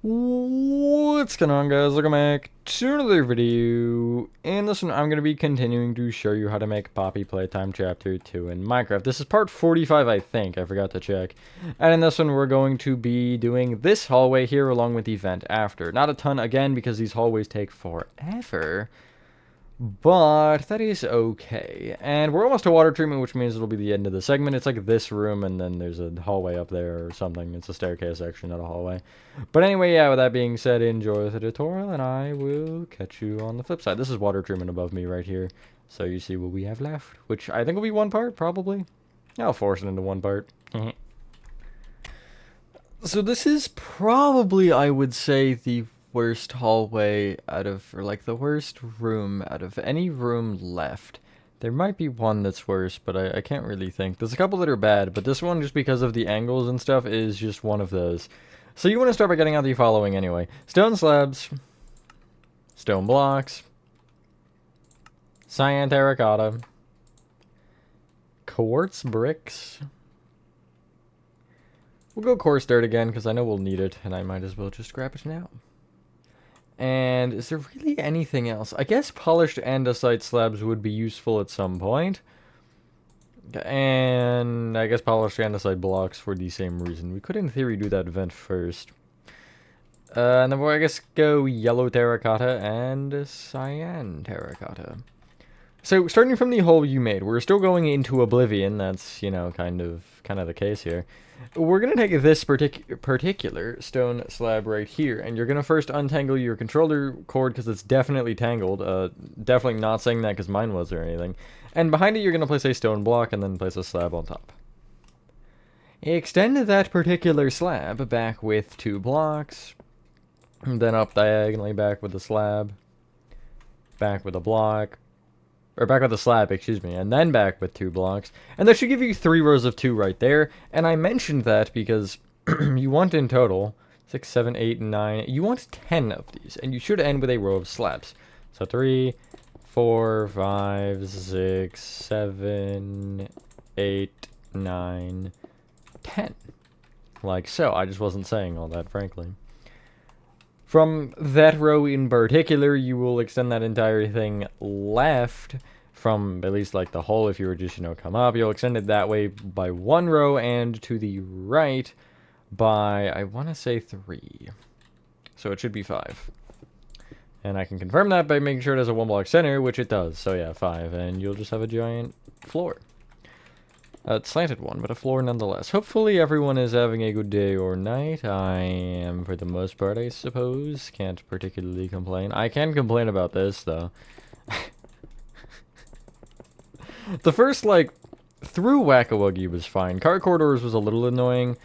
What's going on, guys? Welcome back to another video. In this one, I'm going to be continuing to show you how to make Poppy Playtime Chapter 2 in Minecraft. This is part 45, I think. I forgot to check. And in this one, we're going to be doing this hallway here along with the vent after. Not a ton, again, because these hallways take forever. But that is okay. And we're almost to water treatment, which means it'll be the end of the segment. It's like this room, and then there's a hallway up there or something. It's a staircase, actually, not a hallway. But anyway, yeah, with that being said, enjoy the tutorial, and I will catch you on the flip side. This is water treatment above me right here. So you see what we have left, which I think will be one part, probably. I'll force it into one part. So this is probably, I would say, the worst hallway out of, or like the worst room out of any room left. There might be one that's worse, but I can't really think. There's a couple that are bad, but this one, just because of the angles and stuff, is just one of those. So you want to start by getting out the following anyway. Stone slabs, stone blocks, cyan terracotta, quartz bricks. We'll go coarse dirt again, because I know we'll need it, and I might as well just grab it now. And is there really anything else? I guess polished andesite slabs would be useful at some point. And I guess polished andesite blocks for the same reason. We could, in theory, do that vent first. And then we'll, I guess, go yellow terracotta and cyan terracotta. So, starting from the hole you made, we're still going into oblivion. That's, you know, kind of the case here. We're going to take this particular stone slab right here, and you're going to first untangle your controller cord because it's definitely tangled. Definitely not saying that because mine was or anything. And behind it, you're going to place a stone block and then place a slab on top. Extend that particular slab back with 2 blocks, and then up diagonally back with a slab, back with a block, or back with a slab, excuse me, and then back with 2 blocks. And that should give you 3 rows of 2 right there. And I mentioned that because you want in total 6, 7, 8, 9. You want 10 of these, and you should end with a row of slabs. So 3, 4, 5, 6, 7, 8, 9, 10. Like so. I just wasn't saying all that, frankly. From that row in particular, you will extend that entire thing left from at least like the hole. If you were just, you know, come up, you'll extend it that way by 1 row, and to the right by, I want to say 3. So it should be 5. And I can confirm that by making sure it has a 1 block center, which it does. So yeah, 5. And you'll just have a giant floor. Slanted one, but a floor nonetheless. Hopefully everyone is having a good day or night. I am, for the most part, I suppose. Can't particularly complain. I can complain about this, though. The first, like, through Whack-A-Wuggy was fine. Car corridors was a little annoying,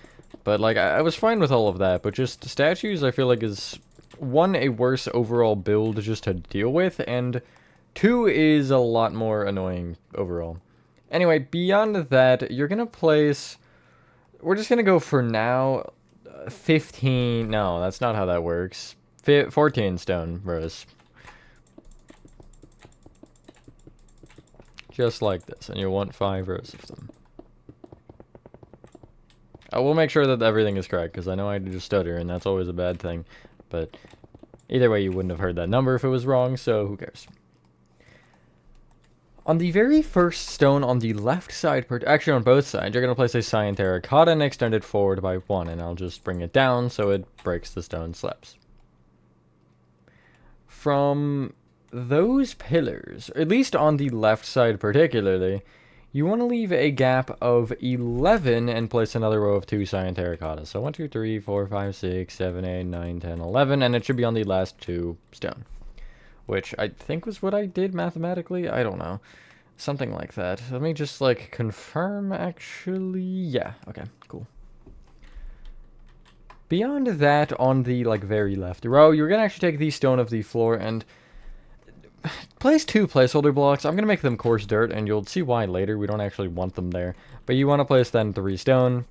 but, like, I was fine with all of that. But just statues, I feel like, is, 1, a worse overall build just to deal with, and 2, is a lot more annoying overall. Anyway, beyond that, you're going to place... We're just going to go for now 15... No, that's not how that works. 14 stone rows. Just like this. And you'll want 5 rows of them. I will make sure that everything is correct, because I know I just stutter, and that's always a bad thing. But either way, you wouldn't have heard that number if it was wrong, so who cares? On the very first stone on the left side, actually on both sides, you're going to place a cyan terracotta and extend it forward by 1, and I'll just bring it down so it breaks the stone slabs. From those pillars, at least on the left side particularly, you want to leave a gap of 11 and place another row of 2 cyan terracotta. So 1, 2, 3, 4, 5, 6, 7, 8, 9, 10, 11, and it should be on the last 2 stone. Which I think was what I did mathematically. I don't know. Something like that. Let me just, like, confirm, actually. Yeah, okay, cool. Beyond that, on the, like, very left row, you're going to actually take the stone of the floor and place 2 placeholder blocks. I'm going to make them coarse dirt, and you'll see why later. We don't actually want them there. But you want to place then 3 stone,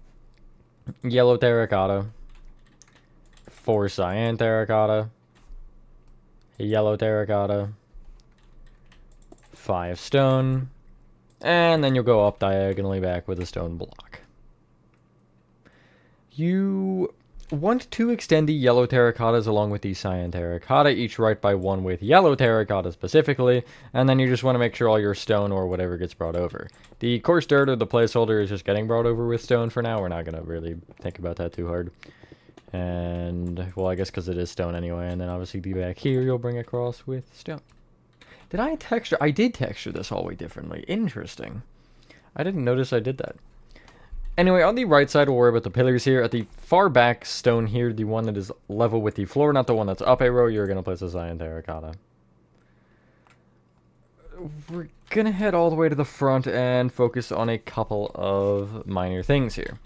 yellow terracotta, 4 cyan terracotta, yellow terracotta, 5 stone, and then you'll go up diagonally back with a stone block. You want to extend the yellow terracottas along with the cyan terracotta, each right by 1 with yellow terracotta specifically, and then you just want to make sure all your stone or whatever gets brought over. The coarse dirt or the placeholder is just getting brought over with stone for now. We're not going to really think about that too hard. And, well, I guess because it is stone anyway, and then obviously the back here you'll bring across with stone. Did I texture? I did texture this hallway differently. Interesting. I didn't notice I did that. Anyway, on the right side, we'll worry about the pillars here. At the far back stone here, the one that is level with the floor, not the one that's up a row, you're going to place a cyan terracotta. We're going to head all the way to the front and focus on a couple of minor things here.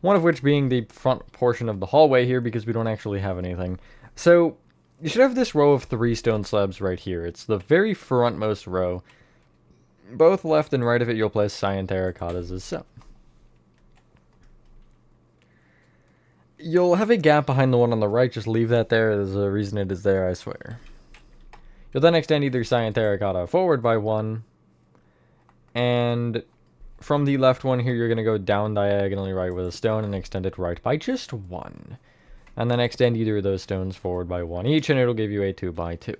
One of which being the front portion of the hallway here, because we don't actually have anything. So, you should have this row of 3 stone slabs right here. It's the very frontmost row. Both left and right of it, you'll place cyan terracottas as so. You'll have a gap behind the one on the right, just leave that there. There's a reason it is there, I swear. You'll then extend either cyan terracotta forward by 1, and from the left one here, you're going to go down diagonally right with a stone and extend it right by just 1. And then extend either of those stones forward by 1 each, and it'll give you a 2 by 2.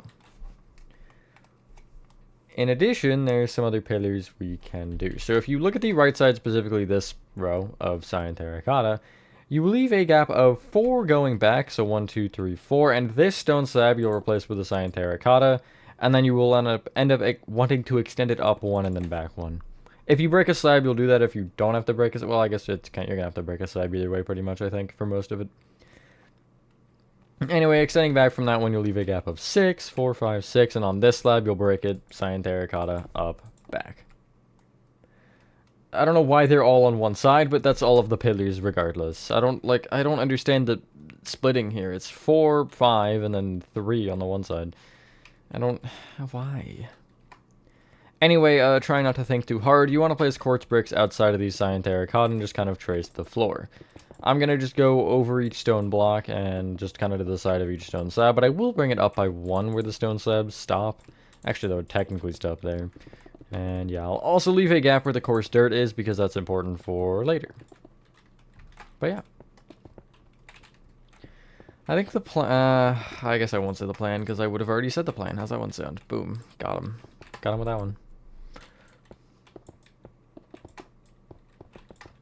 In addition, there's some other pillars we can do. So if you look at the right side, specifically this row of cyan terracotta, you leave a gap of 4 going back, so 1, 2, 3, 4, and this stone slab you'll replace with a cyan terracotta, and then you will end up wanting to extend it up 1 and then back 1. If you break a slab, you'll do that. If you don't have to break a, well, I guess you're gonna have to break a slab either way, pretty much, I think, for most of it. Anyway, extending back from that one, you'll leave a gap of 6, 4, 5, 6, and on this slab, you'll break it, cyan terracotta, up, back. I don't know why they're all on one side, but that's all of the pillars regardless. I don't understand the splitting here. It's 4, 5, and then 3 on the one side. Why? Anyway, try not to think too hard. You want to place quartz bricks outside of these cyan terracotta and just kind of trace the floor. I'm going to just go over each stone block and just kind of to the side of each stone slab, but I will bring it up by 1 where the stone slabs stop. Actually, they would technically stop there. And yeah, I'll also leave a gap where the coarse dirt is because that's important for later. But yeah. I think the plan, I guess I won't say the plan because I would have already said the plan. How's that one sound? Boom. Got him. Got him with that one.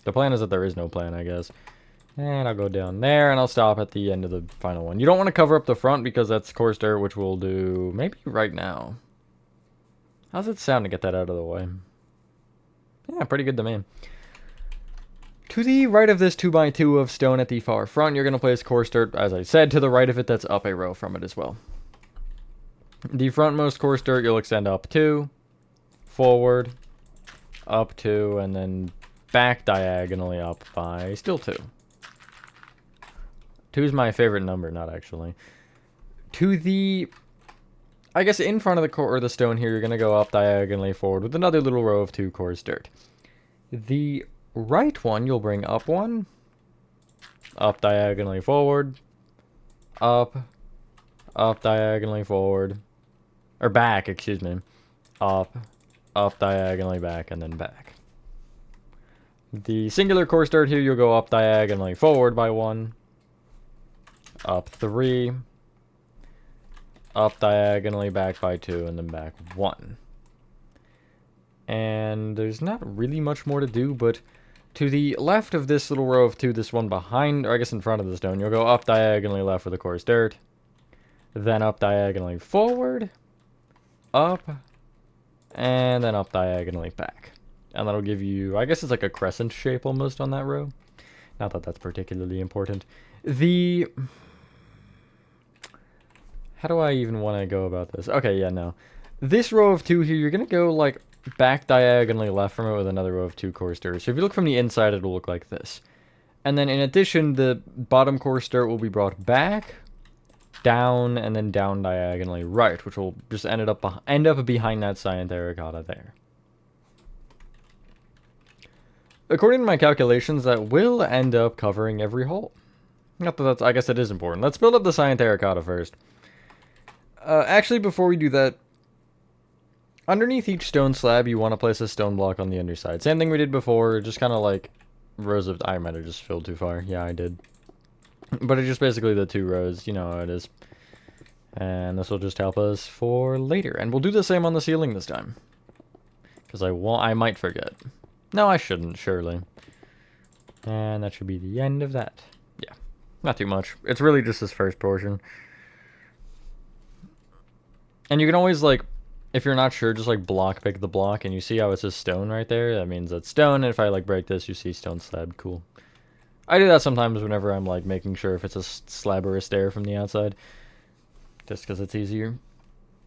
The plan is that there is no plan, I guess. And I'll go down there and I'll stop at the end of the final one. You don't want to cover up the front because that's coarse dirt, which we'll do maybe right now. How's it sound to get that out of the way? Yeah, pretty good to me. To the right of this 2 by 2 of stone at the far front, you're going to place coarse dirt, as I said, to the right of it that's up a row from it as well. The frontmost coarse dirt you'll extend up 2, forward, up 2, and then back diagonally up by still 2. 2 is my favorite number, not actually. To the, I guess in front of the stone here, you're going to go up diagonally forward with another little row of 2 coarse dirt. The right one, you'll bring up 1, up diagonally forward, up diagonally forward, or back, excuse me, up diagonally back, and then back. The singular coarse dirt here, you'll go up diagonally forward by 1, up 3, up diagonally back by 2, and then back 1. And there's not really much more to do, but to the left of this little row of 2, this one behind, or I guess in front of the stone, you'll go up diagonally left with the coarse dirt, then up diagonally forward, up, and then up diagonally back. And that'll give you, I guess it's like a crescent shape almost on that row. Not that that's particularly important. How do I even want to go about this? Okay, yeah, no. This row of 2 here, you're going to go like back diagonally left from it with another row of 2 coarse dirt. So if you look from the inside, it'll look like this. And then in addition, the bottom coarse dirt will be brought back, down, and then down diagonally right, which will just end up behind that cyan terracotta there. According to my calculations, that will end up covering every hole. Not that that's, I guess it is important. Let's build up the cyan terracotta first. Actually, before we do that, underneath each stone slab, you want to place a stone block on the underside. Same thing we did before, just kind of like rows of, I might have just filled too far. Yeah, I did. But it's just basically the 2 rows, you know how it is. And this will just help us for later. And we'll do the same on the ceiling this time. Because I might forget. No, I shouldn't, surely. And that should be the end of that. Yeah, not too much. It's really just this first portion. And you can always, like, if you're not sure, just, like, block pick the block. And you see how it says stone right there? That means that's stone. And if I, like, break this, you see stone slab. Cool. I do that sometimes whenever I'm, like, making sure if it's a slab or a stair from the outside. Just because it's easier.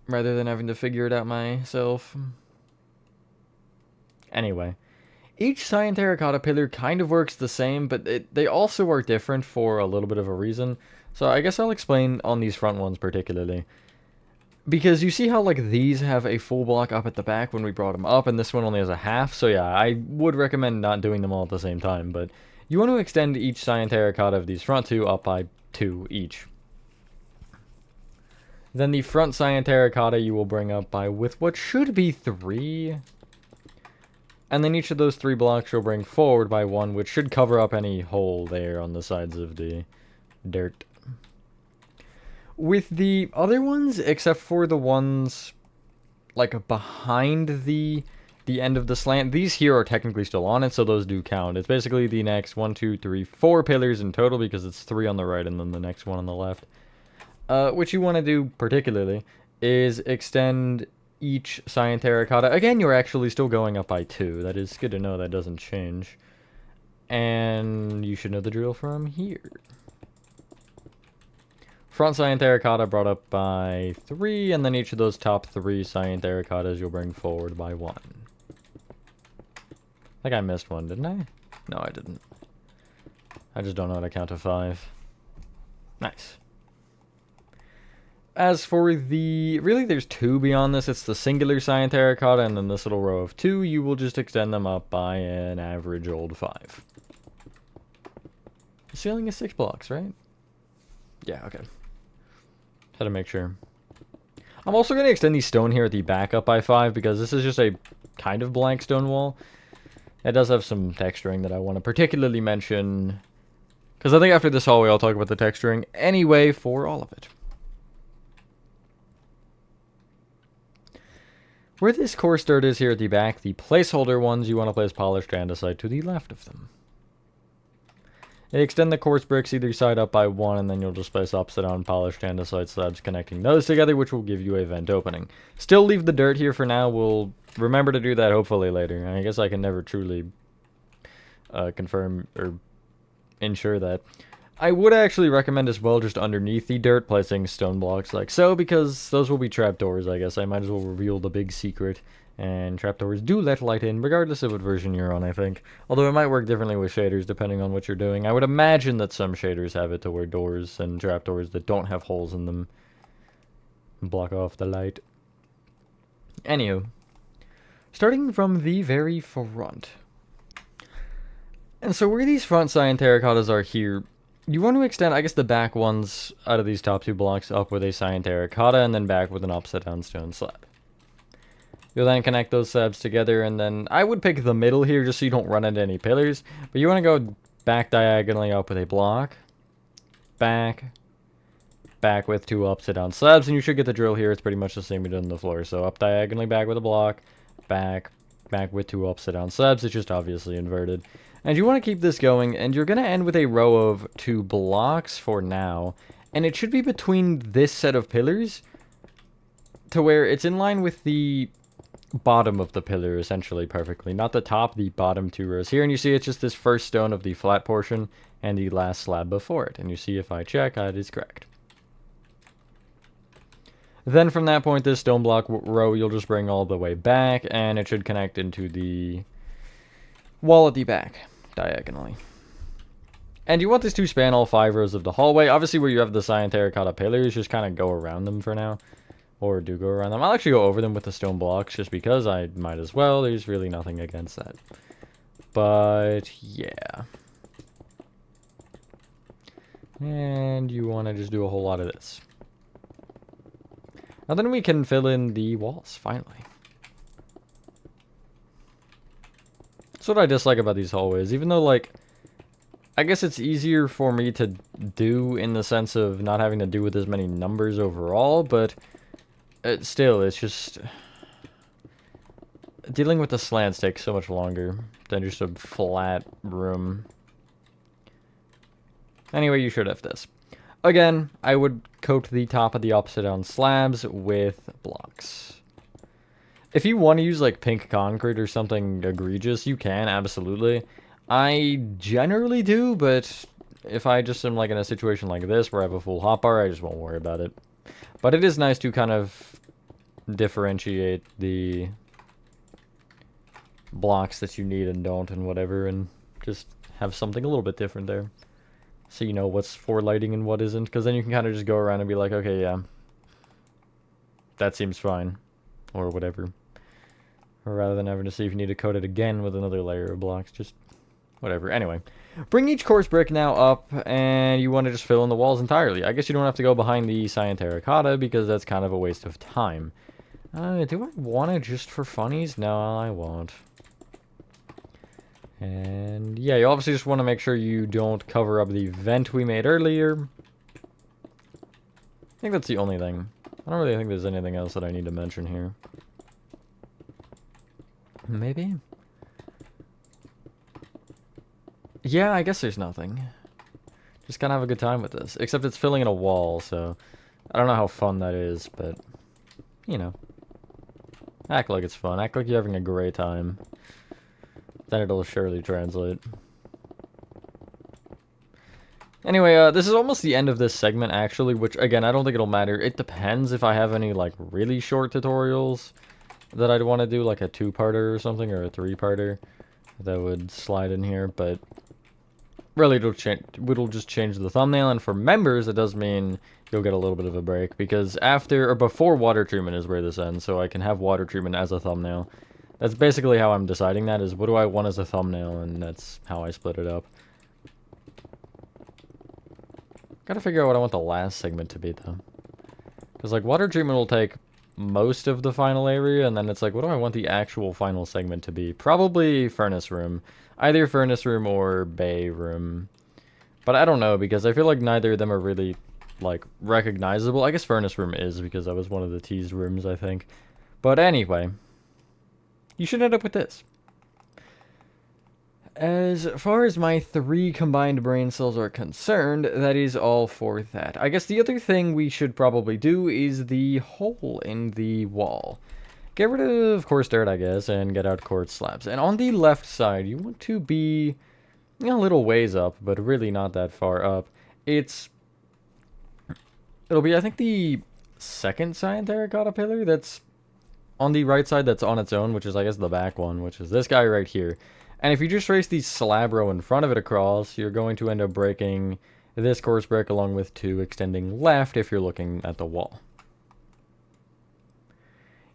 Rather than having to figure it out myself. Anyway. Each cyan terracotta pillar kind of works the same, but they also are different for a little bit of a reason. So I guess I'll explain on these front ones particularly. Because you see how, like, these have a full block up at the back when we brought them up, and this one only has a half. So yeah, I would recommend not doing them all at the same time, but you want to extend each cyan terracotta of these front 2 up by 2 each. Then the front cyan terracotta you will bring up by with what should be 3. And then each of those 3 blocks you'll bring forward by 1, which should cover up any hole there on the sides of the dirt. With the other ones, except for the ones, like, behind the end of the slant, these here are technically still on it, so those do count. It's basically the next 1, 2, 3, 4 pillars in total, because it's 3 on the right and then the next one on the left. What you want to do, particularly, is extend each cyan terracotta. Again, you're actually still going up by 2. That is good to know that doesn't change. And you should know the drill from here. Front cyan terracotta brought up by 3, and then each of those top 3 cyan terracottas you'll bring forward by 1. I think I missed one, didn't I? No, I didn't. I just don't know how to count to 5. Nice. As for the... Really, there's 2 beyond this. It's the singular cyan terracotta, and then this little row of 2. You will just extend them up by an average old 5. The ceiling is 6 blocks, right? Yeah, okay. Had to make sure. I'm also going to extend the stone here at the back up by 5, because this is just a kind of blank stone wall. It does have some texturing that I want to particularly mention, because I think after this hallway I'll talk about the texturing anyway for all of it. Where this coarse dirt is here at the back, the placeholder ones you want to place polished andesite to the left of them. Extend the coarse bricks either side up by 1, and then you'll just place upside down polished andesite slabs connecting those together, which will give you a vent opening. Still leave the dirt here for now. We'll remember to do that hopefully later. I guess I can never truly confirm or ensure that. I would actually recommend as well just underneath the dirt placing stone blocks like so, because those will be trapdoors, I guess. I might as well reveal the big secret. And trapdoors do let light in, regardless of what version you're on, I think. Although it might work differently with shaders, depending on what you're doing. I would imagine that some shaders have it to where doors and trapdoors that don't have holes in them block off the light. Anywho, starting from the very front. And so where these front cyan terracottas are here, you want to extend, I guess, the back ones out of these top 2 blocks up with a cyan terracotta, and then back with an upside down stone slab. You'll then connect those slabs together, and then I would pick the middle here just so you don't run into any pillars. But you want to go back diagonally up with a block. Back with 2 upside down slabs, and you should get the drill here. It's pretty much the same you did on the floor. So up diagonally back with a block. Back with 2 upside down slabs. It's just obviously inverted. And you want to keep this going, and you're going to end with a row of 2 blocks for now. And it should be between this set of pillars to where it's in line with the bottom of the pillar, essentially, perfectly. Not the top, the bottom 2 rows here. And you see it's just this first stone of the flat portion and the last slab before it. And you see if I check, it is correct. Then from that point, this stone block row, you'll just bring all the way back, and it should connect into the wall at the back, diagonally. And you want this to span all 5 rows of the hallway. Obviously, where you have the cyan terracotta pillars, just kind of go around them for now. Or do go around them. I'll actually go over them with the stone blocks, just because I might as well. There's really nothing against that. But, yeah. And you want to just do a whole lot of this. Now then we can fill in the walls, finally. That's what I dislike about these hallways. Even though, like, I guess it's easier for me to do in the sense of not having to do with as many numbers overall, but still, it's just... Dealing with the slants takes so much longer than just a flat room. Anyway, you should have this. Again, I would coat the top of the upside down slabs with blocks. If you want to use like pink concrete or something egregious, you can, absolutely. I generally do, but if I just am like in a situation like this where I have a full hotbar, I just won't worry about it. But it is nice to kind of differentiate the blocks that you need and don't and whatever, and just have something a little bit different there. So you know what's for lighting and what isn't, because then you can kind of just go around and be like, okay, yeah, that seems fine, or whatever. Or rather than having to see if you need to coat it again with another layer of blocks, just whatever. Anyway, bring each coarse brick now up, and you want to just fill in the walls entirely. I guess you don't have to go behind the cyan terracotta, because that's kind of a waste of time. Do I want it just for funnies? No, I won't. And yeah, you obviously just want to make sure you don't cover up the vent we made earlier. I think that's the only thing. I don't really think there's anything else that I need to mention here. Maybe? Yeah, I guess there's nothing. Just kind of have a good time with this. Except it's filling in a wall, so I don't know how fun that is, but, you know. Act like it's fun. Act like you're having a great time. Then it'll surely translate. Anyway, this is almost the end of this segment, actually, which, again, I don't think it'll matter. It depends if I have any, like, really short tutorials that I'd want to do, like a 2-parter or something, or a 3-parter that would slide in here, but really it'll just change the thumbnail, and for members, it does mean you'll get a little bit of a break, because after, or before water treatment is where this ends, so I can have water treatment as a thumbnail. That's basically how I'm deciding that, is what do I want as a thumbnail, and that's how I split it up. Gotta figure out what I want the last segment to be, though. Because, like, water treatment will take most of the final area, and then it's like, what do I want the actual final segment to be? Probably furnace room. Either furnace room or bay room. But I don't know, because I feel like neither of them are really, like, recognizable. I guess furnace room is, because that was one of the teased rooms, I think. But anyway, you should end up with this. As far as my 3 combined brain cells are concerned, that is all for that. I guess the other thing we should probably do is the hole in the wall. Get rid of coarse dirt, I guess, and get out quartz slabs. And on the left side, you want to be a little ways up, but really not that far up. It'll be, I think, the second cyan terracotta pillar that's on the right side that's on its own, which is, I guess, the back one, which is this guy right here. And if you just trace the slab row in front of it across, you're going to end up breaking this coarse brick along with 2 extending left if you're looking at the wall.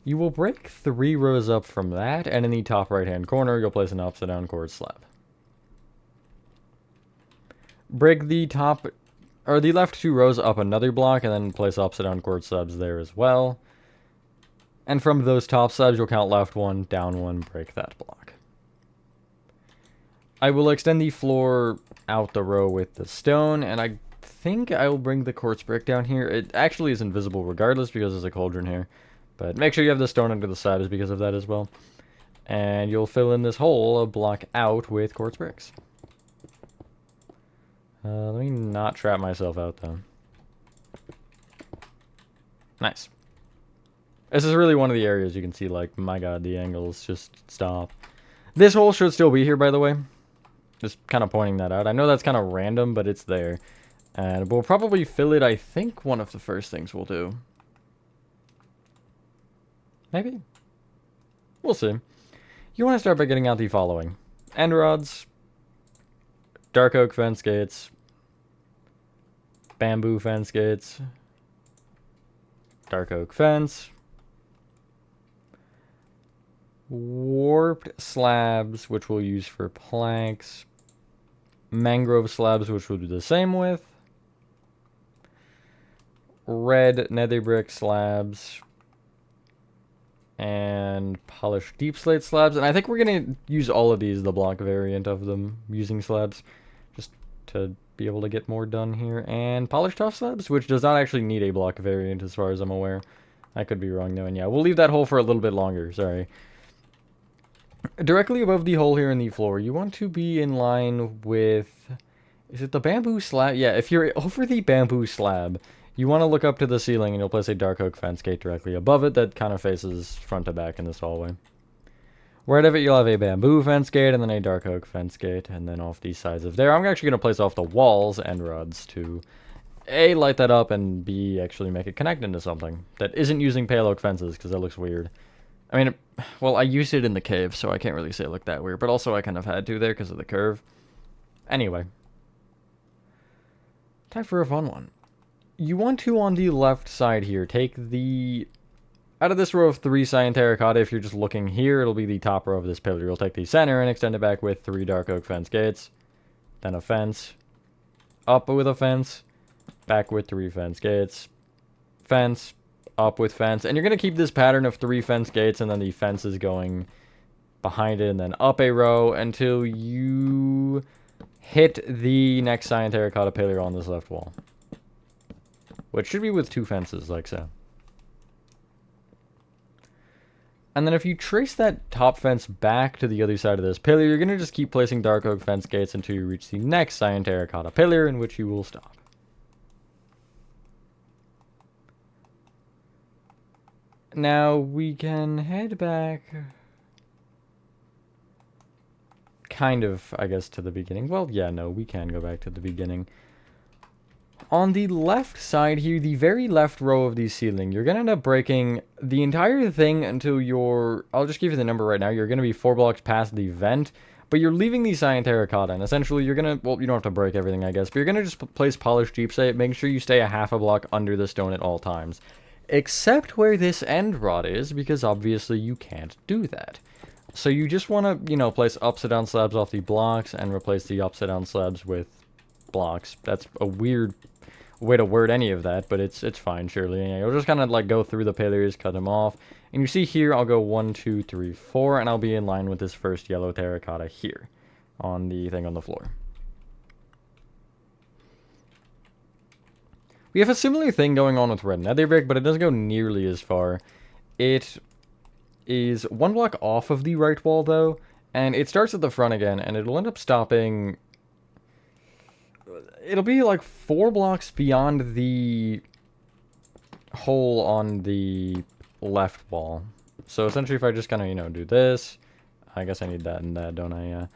You will break 3 rows up from that, and in the top right-hand corner, you'll place an upside-down quartz slab. Break the top, or the left 2 rows up another block, and then place upside-down quartz slabs there as well. And from those top slabs, you'll count left 1, down 1, break that block. I will extend the floor out the row with the stone, and I think I will bring the quartz brick down here. It actually is invisible regardless because there's a cauldron here. But make sure you have the stone under the slabs because of that as well. And you'll fill in this hole a block out with quartz bricks. Let me not trap myself out, though. Nice. This is really one of the areas you can see, like, my god, the angles just stop. This hole should still be here, by the way. Just kind of pointing that out. I know that's kind of random, but it's there. And we'll probably fill it, I think, one of the first things we'll do. Maybe? We'll see. You want to start by getting out the following. End rods. Dark oak fence gates. Bamboo fence gates. Dark oak fence. Warped slabs, which we'll use for planks. Mangrove slabs, which we'll do the same with. Red nether brick slabs. And polished deep slate slabs. And I think we're going to use all of these, the block variant of them, using slabs. Just to be able to get more done here. And polished tough slabs, which does not actually need a block variant as far as I'm aware. I could be wrong though, and yeah, we'll leave that hole for a little bit longer, sorry. Directly above the hole here in the floor, you want to be in line with... Is it the bamboo slab? Yeah, if you're over the bamboo slab, you want to look up to the ceiling and you'll place a dark oak fence gate directly above it that kind of faces front to back in this hallway. Right of it, you'll have a bamboo fence gate and then a dark oak fence gate, and then off these sides of there, I'm actually going to place off the walls and rods to A, light that up, and B, actually make it connect into something that isn't using pale oak fences, because that looks weird. I mean, well, I used it in the cave, so I can't really say it looked that weird, but also I kind of had to there because of the curve. Anyway. Time for a fun one. You want to, on the left side here, take the... Out of this row of 3 cyan terracotta, if you're just looking here, it'll be the top row of this pillar. You'll take the center and extend it back with 3 dark oak fence gates. Then a fence. Up with a fence. Back with 3 fence gates. Fence. Up with fence. And you're going to keep this pattern of 3 fence gates and then the fence is going behind it and then up a row until you hit the next cyan terracotta pillar on this left wall. Which should be with 2 fences, like so. And then if you trace that top fence back to the other side of this pillar, you're going to just keep placing dark oak fence gates until you reach the next cyan terracotta pillar, in which you will stop. Now we can head back, kind of, I guess, to the beginning. Well, yeah, no, we can go back to the beginning. On the left side here, the very left row of the ceiling, you're going to end up breaking the entire thing until you're... I'll just give you the number right now. You're going to be 4 blocks past the vent, but you're leaving the cyan terracotta, and essentially you're going to... Well, you don't have to break everything, I guess, but you're going to just place polished jeepsite, making sure you stay a half a block under the stone at all times. Except where this end rod is, because obviously you can't do that. So you just want to, you know, place upside down slabs off the blocks and replace the upside down slabs with blocks. That's a weird way to word any of that, but it's fine, surely. And you'll just kind of like go through the pillars, cut them off. And you see here, I'll go 1, 2, 3, 4, and I'll be in line with this first yellow terracotta here on the thing on the floor. We have a similar thing going on with red nether brick, but it doesn't go nearly as far. It is 1 block off of the right wall, though, and it starts at the front again, and it'll end up stopping... It'll be like 4 blocks beyond the hole on the left wall. So essentially, if I just kind of, you know, do this, I guess I need that and that, don't I?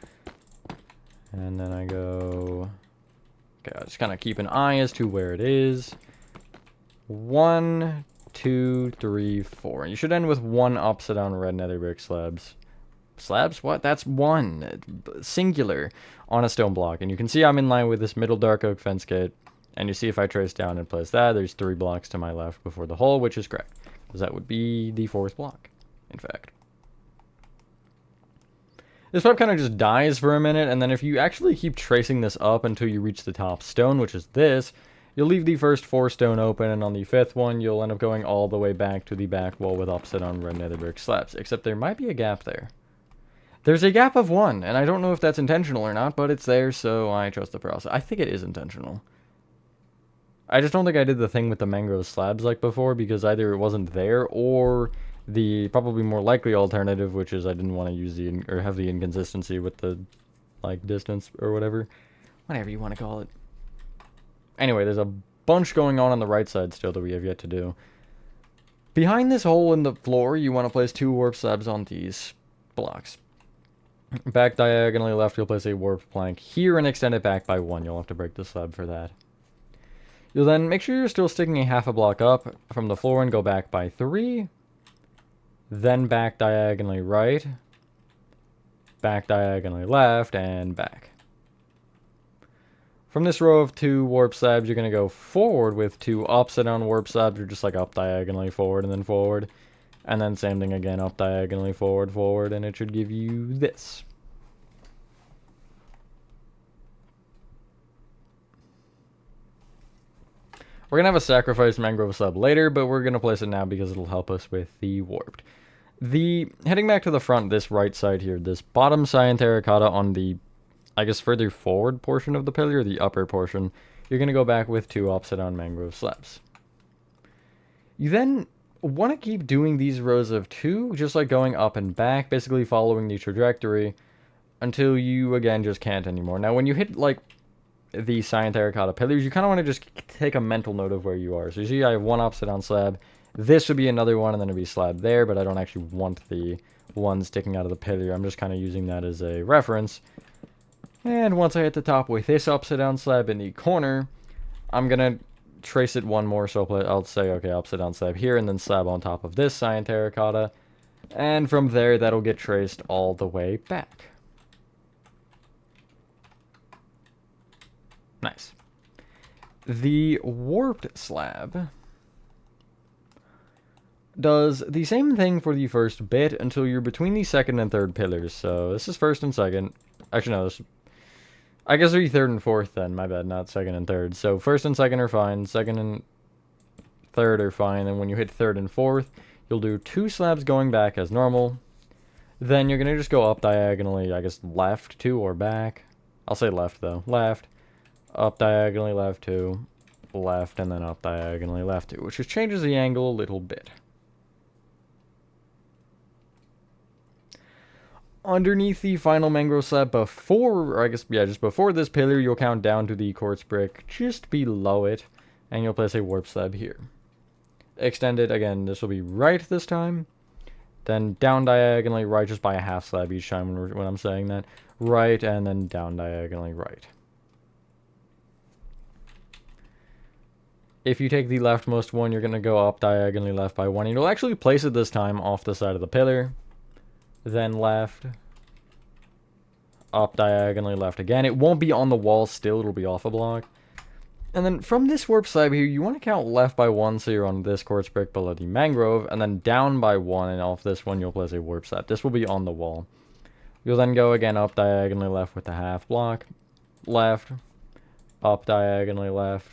And then I go... Okay, I'll just kind of keep an eye as to where it is. 1, 2, 3, 4. You should end with 1 upside down red nether brick slabs. Slabs? What? That's 1. Singular. On a stone block. And you can see I'm in line with this middle dark oak fence gate. And you see if I trace down and place that, there's 3 blocks to my left before the hole, which is correct. Because that would be the 4th block, in fact. This pipe kind of just dies for a minute, and then if you actually keep tracing this up until you reach the top stone, which is this, you'll leave the first 4 stone open, and on the 5th one, you'll end up going all the way back to the back wall with upside down red nether brick slabs. Except there might be a gap there. There's a gap of 1, and I don't know if that's intentional or not, but it's there, so I trust the process. I think it is intentional. I just don't think I did the thing with the mangrove slabs like before, because either it wasn't there, or the probably more likely alternative, which is I didn't want to use the, or have the inconsistency with the, like, distance, or whatever. Whatever you want to call it. Anyway, there's a bunch going on the right side still that we have yet to do. Behind this hole in the floor, you want to place 2 warp slabs on these blocks. Back diagonally left, you'll place a warped plank here and extend it back by 1. You'll have to break the slab for that. You'll then make sure you're still sticking a half a block up from the floor and go back by 3. Then back diagonally right. Back diagonally left, and back. From this row of 2 warp slabs, you're going to go forward with 2 upside down warp slabs. You're just like up diagonally forward and then forward. And then same thing again, up diagonally, forward, and it should give you this. We're going to have a sacrifice mangrove slab later, but we're going to place it now because it'll help us with the warped. Heading back to the front, this right side here, this bottom cyan terracotta on the I guess, further forward portion of the pillar, the upper portion, you're going to go back with 2 upside down mangrove slabs. You then want to keep doing these rows of 2, just like going up and back, basically following the trajectory, until you, again, just can't anymore. Now, when you hit, like, the cyan terracotta pillars, you kind of want to just take a mental note of where you are. So you see I have 1 upside down slab. This would be another one, and then it'd be slab there, but I don't actually want the one sticking out of the pillar. I'm just kind of using that as a reference. And once I hit the top with this upside down slab in the corner, I'm going to trace it one more. So I'll say, okay, upside down slab here, and then slab on top of this cyan terracotta. And from there, that'll get traced all the way back. Nice. The warped slab does the same thing for the first bit until you're between the second and third pillars. So this is first and second. Actually, no, I guess it'll be third and fourth then. My bad, not second and third. So first and second are fine. Second and third are fine. And when you hit third and fourth, you'll do 2 slabs going back as normal. Then you're going to just go up diagonally, I guess left 2 or back. I'll say left though. Left. Up diagonally left 2. Left, and then up diagonally left 2. Which just changes the angle a little bit. Underneath the final mangrove slab before, or I guess, yeah, just before this pillar, you'll count down to the quartz brick just below it, and you'll place a warp slab here. Extended, again, this will be right this time, then down diagonally right just by a half slab each time when I'm saying that. Right, and then down diagonally right. If you take the leftmost one, you're going to go up diagonally left by 1, and you'll actually place it this time off the side of the pillar. Then left, up diagonally left again. It won't be on the wall still, it'll be off a block. And then from this warp slab here, you want to count left by 1, so you're on this quartz brick below the mangrove, and then down by 1, and off this one you'll place a warp slab. This will be on the wall. You'll then go again up diagonally left with the half block, left, up diagonally left,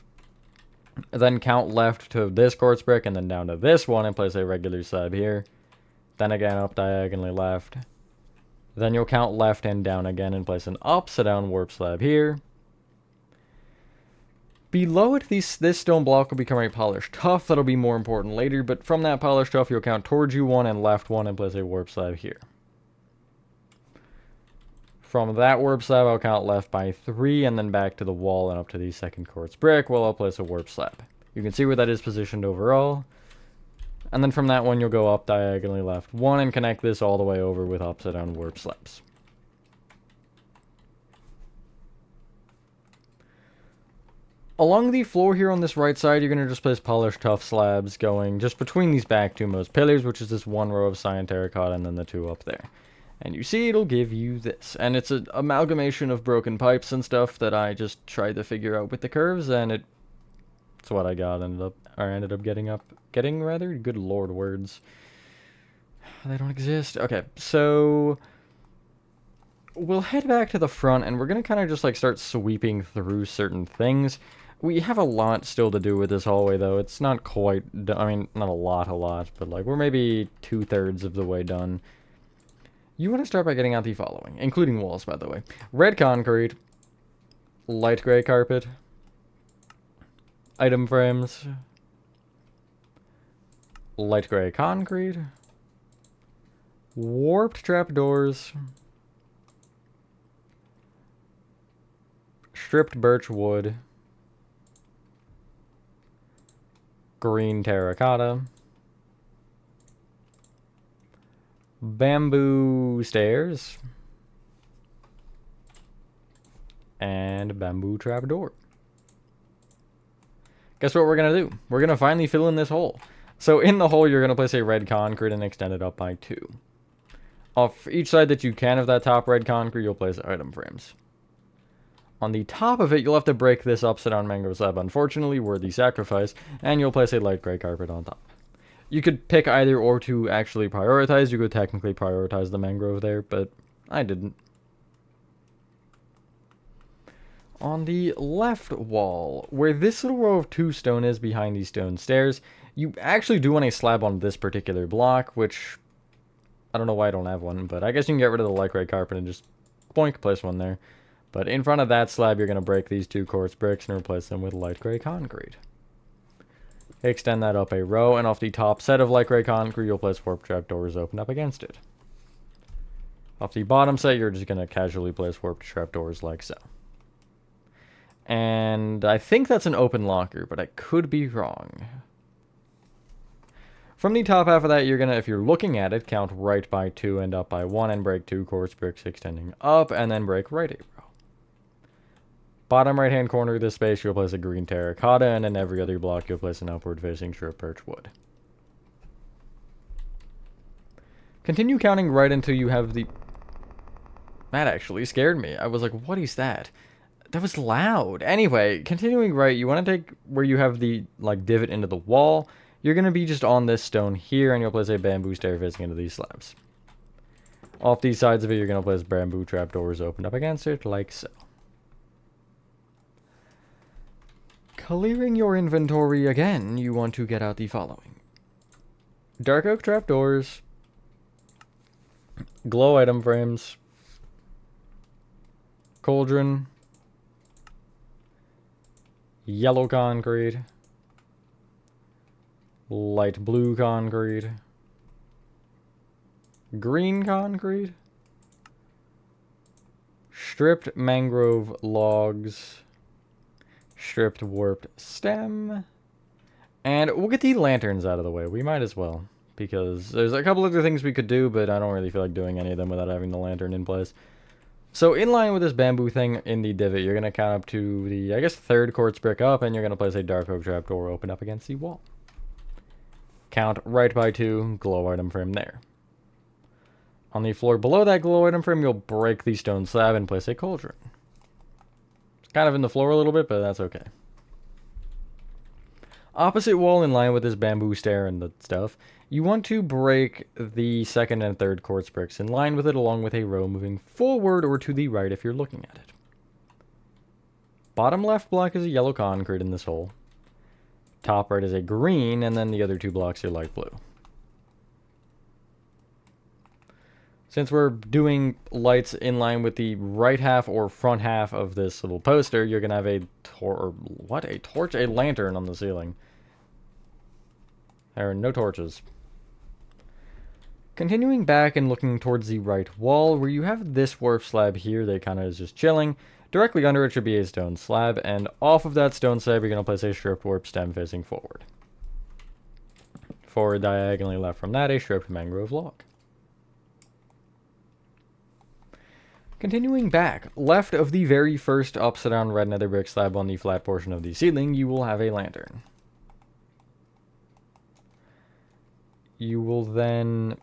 then count left to this quartz brick, and then down to this one, and place a regular slab here. Then again up diagonally left. Then you'll count left and down again and place an upside down warp slab here. Below it, this stone block will become a polished tuff. That'll be more important later, but from that polished tuff, you'll count towards you 1 and left 1 and place a warp slab here. From that warp slab, I'll count left by 3 and then back to the wall and up to the second quartz brick while I'll place a warp slab. You can see where that is positioned overall. And then from that one, you'll go up diagonally left 1 and connect this all the way over with upside down warp slabs. Along the floor here on this right side, you're going to just place polished tuff slabs going just between these back 2 most pillars, which is this 1 row of cyan terracotta and then the 2 up there. And you see it'll give you this. And it's an amalgamation of broken pipes and stuff that I just tried to figure out with the curves, and it's what I got ended up getting rather. Good lord, words. They don't exist. Okay, so we'll head back to the front, and we're going to kind of just like start sweeping through certain things. We have a lot still to do with this hallway, though. It's not quite, I mean, not a lot, but like we're maybe 2/3 of the way done. You want to start by getting out the following, including walls, by the way. Red concrete, light gray carpet, item frames, light gray concrete, warped trapdoors, stripped birch wood, green terracotta, bamboo stairs, and bamboo trapdoor. Guess what we're going to do? We're going to finally fill in this hole. So in the hole, you're going to place a red concrete and extend it up by 2. Off each side that you can of that top red concrete, you'll place item frames. On the top of it, you'll have to break this upside down mangrove slab, unfortunately, worthy sacrifice, and you'll place a light gray carpet on top. You could pick either or to actually prioritize. You could technically prioritize the mangrove there, but I didn't. On the left wall, where this little row of 2 stone is behind these stone stairs, you actually do want a slab on this particular block, which I don't know why I don't have one, but I guess you can get rid of the light gray carpet and just boink, place one there. But in front of that slab, you're going to break these 2 quartz bricks and replace them with light gray concrete. Extend that up a row, and off the top set of light gray concrete, you'll place warp trapdoors open up against it. Off the bottom set, you're just going to casually place warp trapdoors like so. And I think that's an open locker, but I could be wrong. From the top half of that, you're going to, if you're looking at it, count right by 2 and up by 1 and break 2 quartz bricks extending up, and then break right a row. Bottom right hand corner of this space, you'll place a green terracotta, and in every other block, you'll place an upward facing strip birch wood. Continue counting right until you have the... That actually scared me. I was like, what is that? That was loud. Anyway, continuing right, you want to take where you have the like divot into the wall. You're going to be just on this stone here, and you'll place a bamboo stair facing into these slabs. Off these sides of it, you're going to place bamboo trapdoors opened up against it, like so. Clearing your inventory again, you want to get out the following. Dark oak trapdoors. Glow item frames. Cauldron. Yellow concrete. Light blue concrete. Green concrete. Stripped mangrove logs. Stripped warped stem. And we'll get the lanterns out of the way. We might as well. Because there's a couple other things we could do, but I don't really feel like doing any of them without having the lantern in place. So in line with this bamboo thing in the divot, you're going to count up to the, I guess, 3rd quartz brick up, and you're going to place a dark oak trapdoor open up against the wall. Count right by 2, glow item frame there. On the floor below that glow item frame, you'll break the stone slab and place a cauldron. It's kind of in the floor a little bit, but that's okay. Opposite wall in line with this bamboo stair and the stuff, you want to break the 2nd and 3rd quartz bricks in line with it along with a row moving forward or to the right if you're looking at it. Bottom left block is a yellow concrete in this hole. Top right is a green, and then the other 2 blocks are light blue. Since we're doing lights in line with the right half or front half of this little poster, you're going to have a torch? A lantern on the ceiling. There are no torches. Continuing back and looking towards the right wall, where you have this warp slab here that kind of is just chilling. Directly under it should be a stone slab, and off of that stone slab, you're going to place a stripped warp stem facing forward. Forward diagonally left from that, a stripped mangrove log. Continuing back, left of the very first upside down red nether brick slab on the flat portion of the ceiling, you will have a lantern. You will then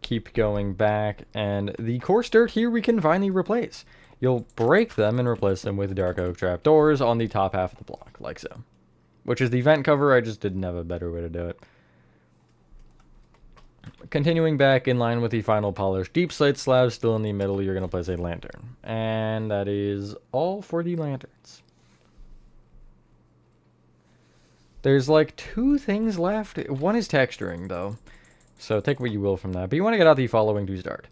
keep going back, and the coarse dirt here we can finally replace. You'll break them and replace them with dark oak trapdoors on the top half of the block, like so. Which is the vent cover, I just didn't have a better way to do it. Continuing back in line with the final polished deep slate slab, still in the middle, you're going to place a lantern. And that is all for the lanterns. There's like 2 things left. One is texturing, though. So take what you will from that. But you want to get out the following to start.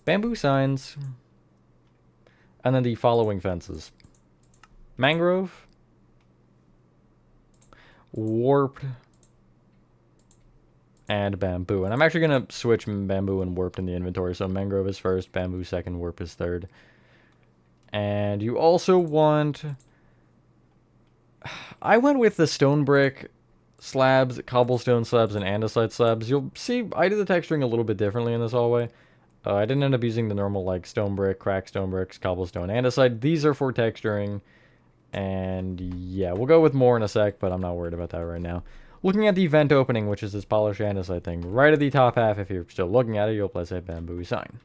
Bamboo signs. And then the following fences. Mangrove. Warped. And bamboo. And I'm actually going to switch bamboo and warped in the inventory. So mangrove is first, bamboo second, warp is third. And you also want... I went with the stone brick slabs, cobblestone slabs, and andesite slabs. You'll see I did the texturing a little bit differently in this hallway. I didn't end up using the normal like stone brick, cracked stone bricks, cobblestone, andesite. These are for texturing. And yeah, we'll go with more in a sec, but I'm not worried about that right now. Looking at the vent opening, which is this polished andesite thing, right at the top half, if you're still looking at it, you'll place a bamboo sign.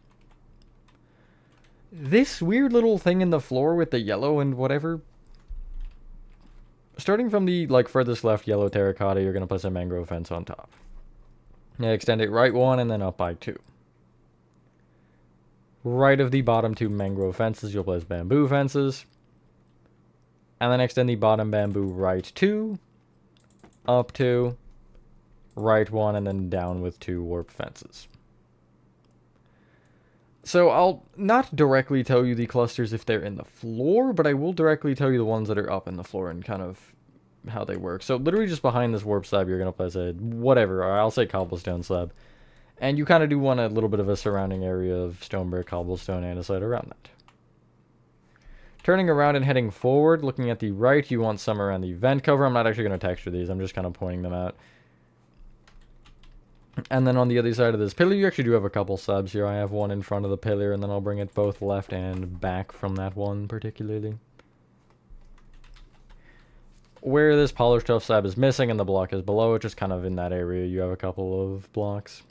This weird little thing in the floor with the yellow and whatever... Starting from the like furthest left yellow terracotta, you're going to place a mangrove fence on top. Now extend it right 1 and then up by 2. Right of the bottom 2 mangrove fences, you'll place bamboo fences. And then extend the bottom bamboo right 2, up 2, right 1, and then down with 2 warp fences. So I'll not directly tell you the clusters if they're in the floor, but I will directly tell you the ones that are up in the floor and kind of how they work. So literally just behind this warp slab, you're going to place a whatever, or I'll say cobblestone slab. And you kind of do want a little bit of a surrounding area of stone brick, cobblestone, andesite around that. Turning around and heading forward, looking at the right, you want some around the vent cover. I'm not actually going to texture these, I'm just kind of pointing them out. And then on the other side of this pillar, you actually do have a couple slabs here. I have one in front of the pillar, and then I'll bring it both left and back from that one particularly. Where this polished tuff slab is missing and the block is below it, just kind of in that area, you have a couple of blocks.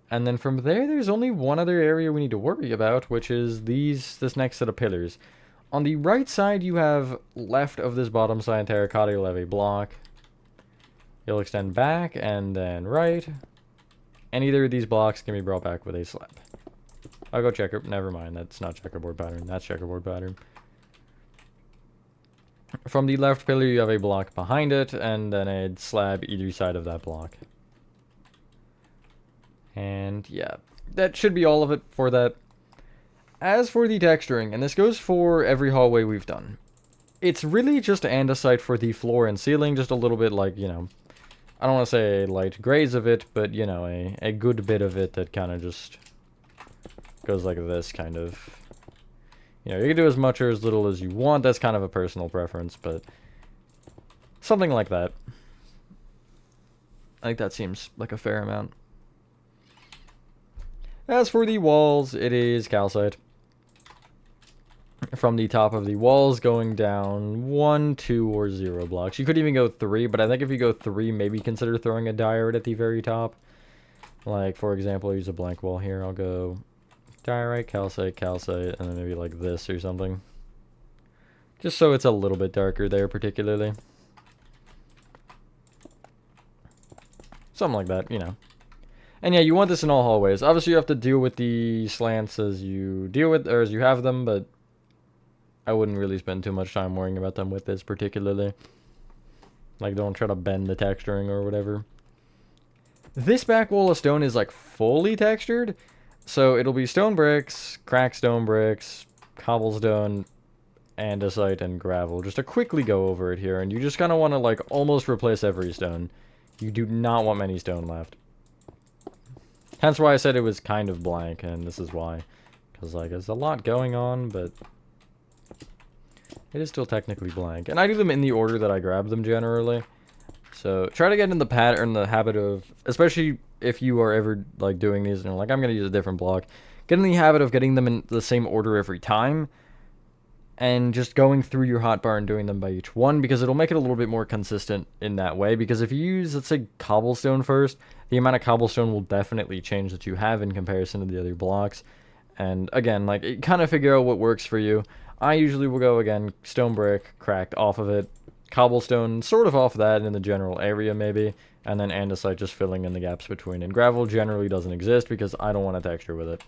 And then from there, there's only one other area we need to worry about, which is this next set of pillars. On the right side, you have left of this bottom side terracotta, you'll have a block. You'll extend back and then right. And either of these blocks can be brought back with a slab. I'll go checker. Never mind, that's not checkerboard pattern. That's checkerboard pattern. From the left pillar, you have a block behind it, and then a slab either side of that block. And yeah, that should be all of it for that. As for the texturing, and this goes for every hallway we've done, it's really just andesite for the floor and ceiling, just a little bit like, you know, I don't want to say light grays of it, but, you know, a good bit of it that kind of just goes like this, kind of. You know, you can do as much or as little as you want. That's kind of a personal preference, but something like that. I think that seems like a fair amount. As for the walls, it is calcite. From the top of the walls going down 1, 2, or 0 blocks. You could even go 3, but I think if you go 3, maybe consider throwing a diorite at the very top. Like, for example, I'll use a blank wall here. I'll go diorite, calcite, calcite, and then maybe like this or something. Just so it's a little bit darker there, particularly. Something like that, you know. And yeah, you want this in all hallways. Obviously, you have to deal with the slants as you deal with, or as you have them, but I wouldn't really spend too much time worrying about them with this particularly. Like, don't try to bend the texturing or whatever. This back wall of stone is like fully textured. So it'll be stone bricks, cracked stone bricks, cobblestone, andesite, and gravel. Just to quickly go over it here. And you just kind of want to like almost replace every stone. You do not want many stone left. Hence why I said it was kind of blank, and this is why. Because like there's a lot going on, but it is still technically blank. And I do them in the order that I grab them generally. So try to get in the pattern, the habit of, especially if you are ever like doing these and you're like, I'm going to use a different block. Get in the habit of getting them in the same order every time. And just going through your hotbar and doing them by each one, because it'll make it a little bit more consistent in that way. Because if you use, let's say, cobblestone first, the amount of cobblestone will definitely change that you have in comparison to the other blocks. And again, like, kind of figure out what works for you. I usually will go, again, stone brick, cracked off of it, cobblestone sort of off that in the general area maybe, and then andesite just filling in the gaps between. And gravel generally doesn't exist because I don't want to texture with it.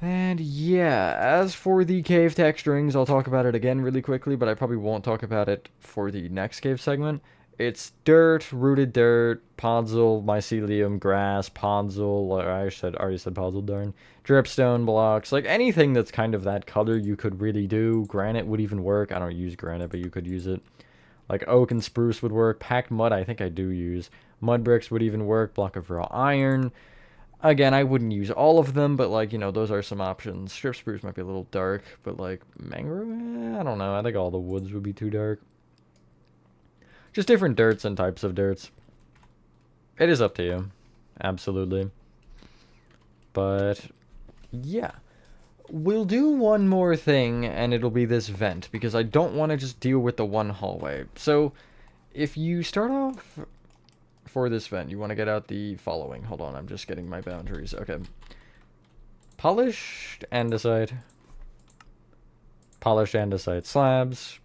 And yeah, as for the cave texturings, I'll talk about it again really quickly, but I probably won't talk about it for the next cave segment. It's dirt, rooted dirt, podzol, mycelium, grass, podzol, or I already said podzol, darn. Dripstone blocks, like anything that's kind of that color you could really do. Granite would even work. I don't use granite, but you could use it. Like oak and spruce would work. Packed mud, I think I do use. Mud bricks would even work. Block of raw iron. Again, I wouldn't use all of them, but, like, you know, those are some options. Strip spruce might be a little dark, but, like, mangrove? I don't know. I think all the woods would be too dark. Just different dirts and types of dirts. It is up to you. Absolutely. But, yeah. We'll do one more thing, and it'll be this vent, because I don't want to just deal with the one hallway. So, if you start off for this vent, you want to get out the following. Hold on, I'm just getting my boundaries. Okay. Polished andesite. Polished andesite slabs.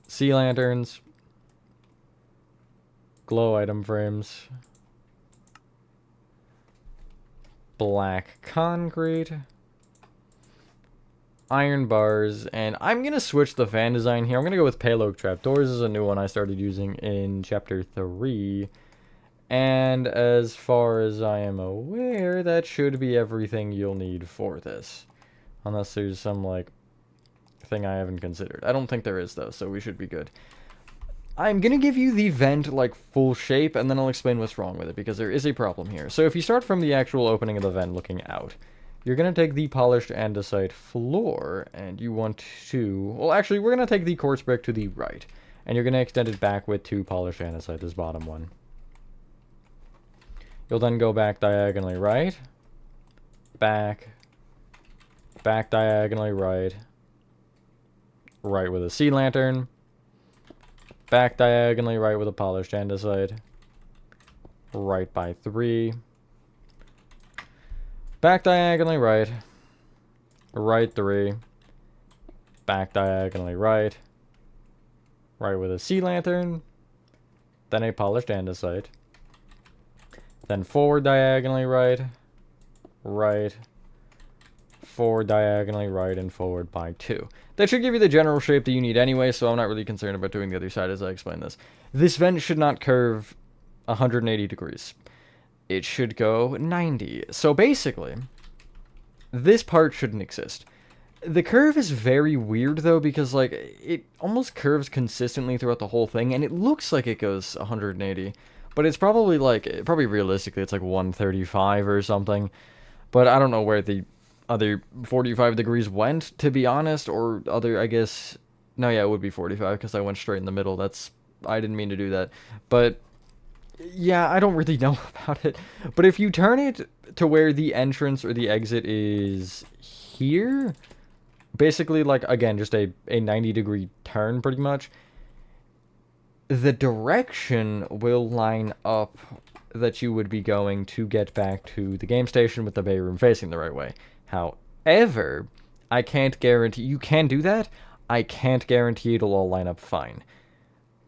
Sea lanterns. Glow item frames. Black concrete. Iron bars, and I'm going to switch the fan design here. I'm going to go with pale oak trapdoors. This is a new one I started using in chapter 3. And as far as I am aware, that should be everything you'll need for this. Unless there's some, like, thing I haven't considered. I don't think there is, though, so we should be good. I'm gonna give you the vent, like, full shape, and then I'll explain what's wrong with it, because there is a problem here. So if you start from the actual opening of the vent looking out, you're gonna take the polished andesite floor, and you want to... Well, actually, we're gonna take the quartz brick to the right, and you're gonna extend it back with 2 polished andesite, this bottom one. You'll then go back diagonally right, back diagonally right, right with a sea lantern, back diagonally right with a polished andesite, right by 3, back diagonally right, right 3, back diagonally right, right with a sea lantern, then a polished andesite, then forward diagonally right, right, forward diagonally right, and forward by 2. That should give you the general shape that you need anyway, so I'm not really concerned about doing the other side as I explain this. This vent should not curve 180 degrees. It should go 90. So basically, this part shouldn't exist. The curve is very weird, though, because, like, it almost curves consistently throughout the whole thing, and it looks like it goes 180. But it's probably, like, probably realistically, it's like 135 or something. But I don't know where the other 45 degrees went, to be honest, or other, I guess... No, yeah, it would be 45, because I went straight in the middle. That's... I didn't mean to do that. But... yeah, I don't really know about it. But if you turn it to where the entrance or the exit is here... basically, like, again, just a 90-degree turn, pretty much. The direction will line up that you would be going to get back to the game station with the bay room facing the right way. However, I can't guarantee... you can do that. I can't guarantee it'll all line up fine.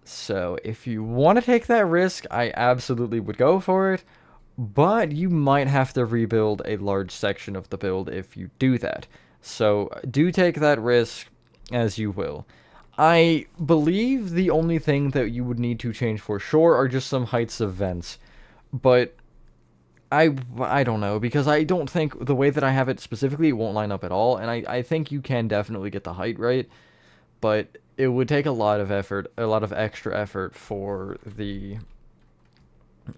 So, if you want to take that risk, I absolutely would go for it. But you might have to rebuild a large section of the build if you do that. So, do take that risk as you will. I believe the only thing that you would need to change for sure are just some heights of vents. But I don't know, because I don't think the way that I have it specifically, it won't line up at all. And I think you can definitely get the height right. But it would take a lot of effort, a lot of extra effort for the...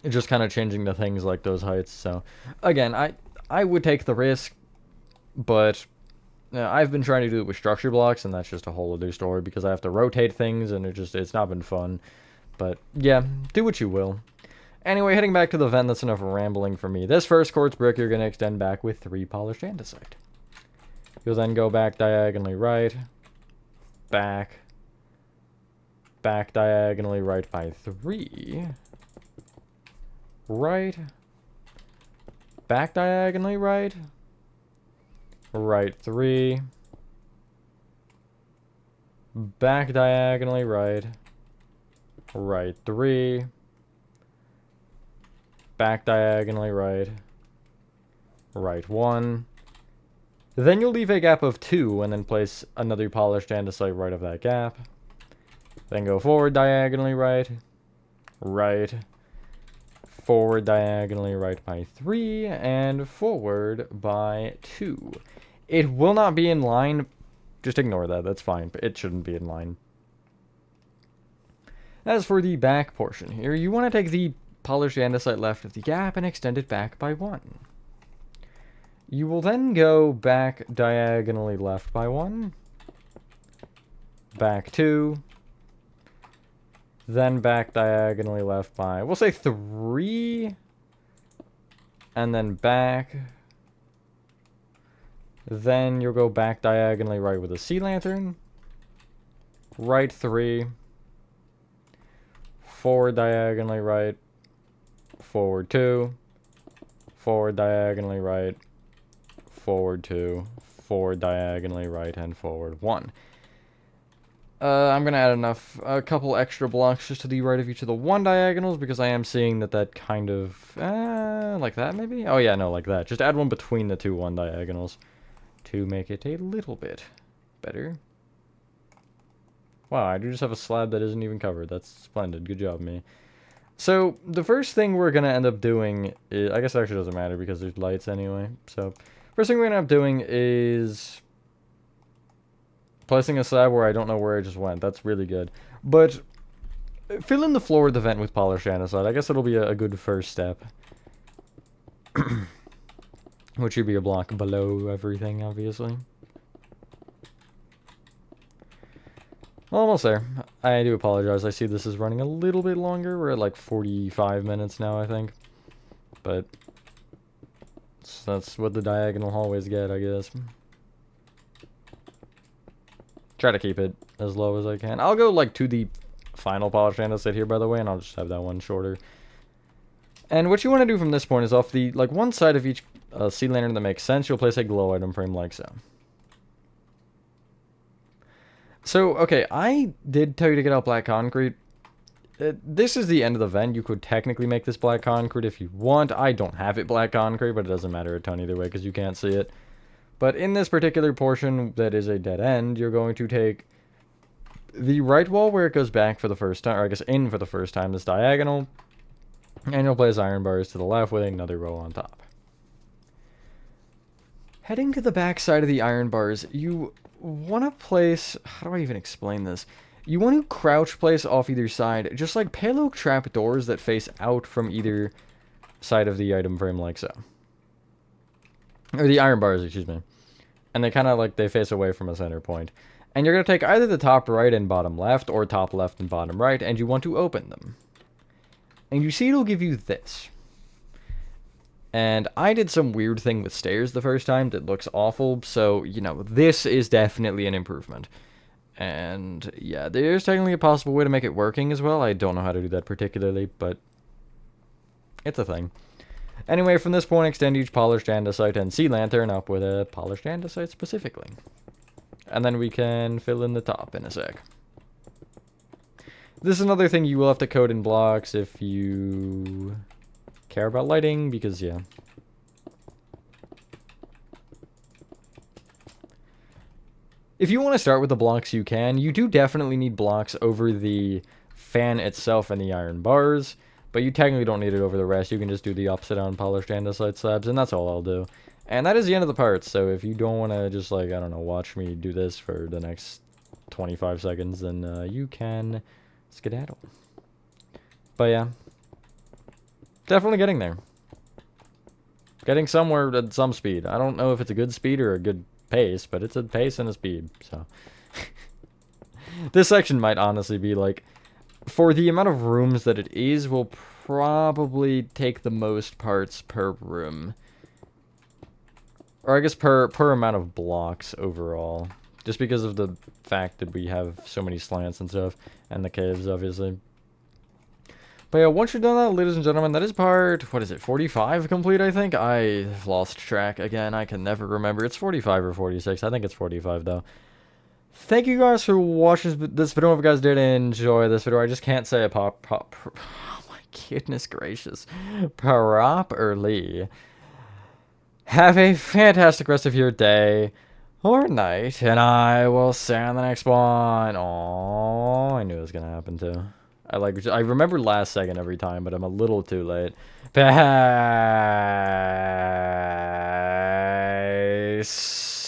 just kind of changing the things like those heights. So, again, I would take the risk, but... I've been trying to do it with structure blocks, and that's just a whole other story, because I have to rotate things, and it's not been fun. But, yeah, do what you will. Anyway, heading back to the vent, that's enough rambling for me. This first quartz brick, you're going to extend back with 3 polished andesite. You'll then go back diagonally right, back diagonally right by 3, right, back diagonally right, right 3, back diagonally right, right 3, back diagonally right, right 1. Then you'll leave a gap of 2 and then place another polished andesite right of that gap. Then go forward diagonally right, right, forward diagonally right by 3, and forward by 2. It will not be in line. Just ignore that. That's fine. But it shouldn't be in line. As for the back portion here, you want to take the polished andesite left of the gap and extend it back by 1. You will then go back diagonally left by 1, back 2, then back diagonally left by, we'll say 3, and then back. Then you'll go back diagonally right with a sea lantern, right 3, forward diagonally right, forward 2, forward diagonally right, forward 2, forward diagonally right, and forward 1. I'm going to add a couple extra blocks just to the right of each of the 1 diagonals, because I am seeing that kind of, like that maybe? Oh yeah, no, like that. Just add one between the 2 1 diagonals to make it a little bit better. Wow, I do just have a slab that isn't even covered. That's splendid. Good job, me. So, the first thing we're going to end up doing is, I guess it actually doesn't matter because there's lights anyway. So, first thing we're going to end up doing is placing a slab where I don't know where it just went. That's really good. But, fill in the floor of the vent with polished andesite. I guess it'll be a good first step. Which should be a block below everything, obviously. Almost there. I do apologize. I see this is running a little bit longer. We're at like 45 minutes now, I think. But that's what the diagonal hallways get, I guess. Try to keep it as low as I can. I'll go like to the final polished andesite here, by the way, and I'll just have that one shorter. And what you want to do from this point is off the like one side of each sea lantern that makes sense, you'll place a glow item frame like so. So, okay, I did tell you to get out black concrete. This is the end of the vent. You could technically make this black concrete if you want. I don't have it black concrete, but it doesn't matter a ton either way because you can't see it. But in this particular portion that is a dead end, you're going to take the right wall where it goes back for the first time, or I guess in for the first time, this diagonal, and you'll place iron bars to the left with another row on top. Heading to the back side of the iron bars, you want to place, how do I even explain this? You want to crouch place off either side, just like pale oak trap doors that face out from either side of the item frame like so. Or the iron bars, excuse me. And they kind of like, they face away from a center point. And you're going to take either the top right and bottom left, or top left and bottom right, and you want to open them. And you see it'll give you this. And I did some weird thing with stairs the first time that looks awful, so, you know, this is definitely an improvement. And, yeah, there's technically a possible way to make it working as well. I don't know how to do that particularly, but it's a thing. Anyway, from this point, extend each polished andesite and sea lantern up with a polished andesite specifically. And then we can fill in the top in a sec. This is another thing you will have to code in blocks if you care about lighting, because, yeah. If you want to start with the blocks, you can. You do definitely need blocks over the fan itself and the iron bars, but you technically don't need it over the rest. You can just do the upside down polished andesite slabs, and that's all I'll do. And that is the end of the part, so if you don't want to just, like, I don't know, watch me do this for the next 25 seconds, then you can skedaddle. But yeah, definitely getting there. Getting somewhere at some speed. I don't know if it's a good speed or a good pace, but it's a pace and a speed, so. This section might honestly be, like, for the amount of rooms that it is, will probably take the most parts per room. Or I guess per amount of blocks overall. Just because of the fact that we have so many slants and stuff. And the caves, obviously. But yeah, once you're done that, ladies and gentlemen, that is part, what is it, 45 complete, I think? I've lost track again. I can never remember. It's 45 or 46. I think it's 45, though. Thank you guys for watching this video. If you guys did enjoy this video, I just can't say a oh my goodness gracious. Properly. Have a fantastic rest of your day or night, and I will see you on the next one. Oh, I knew it was gonna happen too. I remember last second every time, but I'm a little too late. Peace.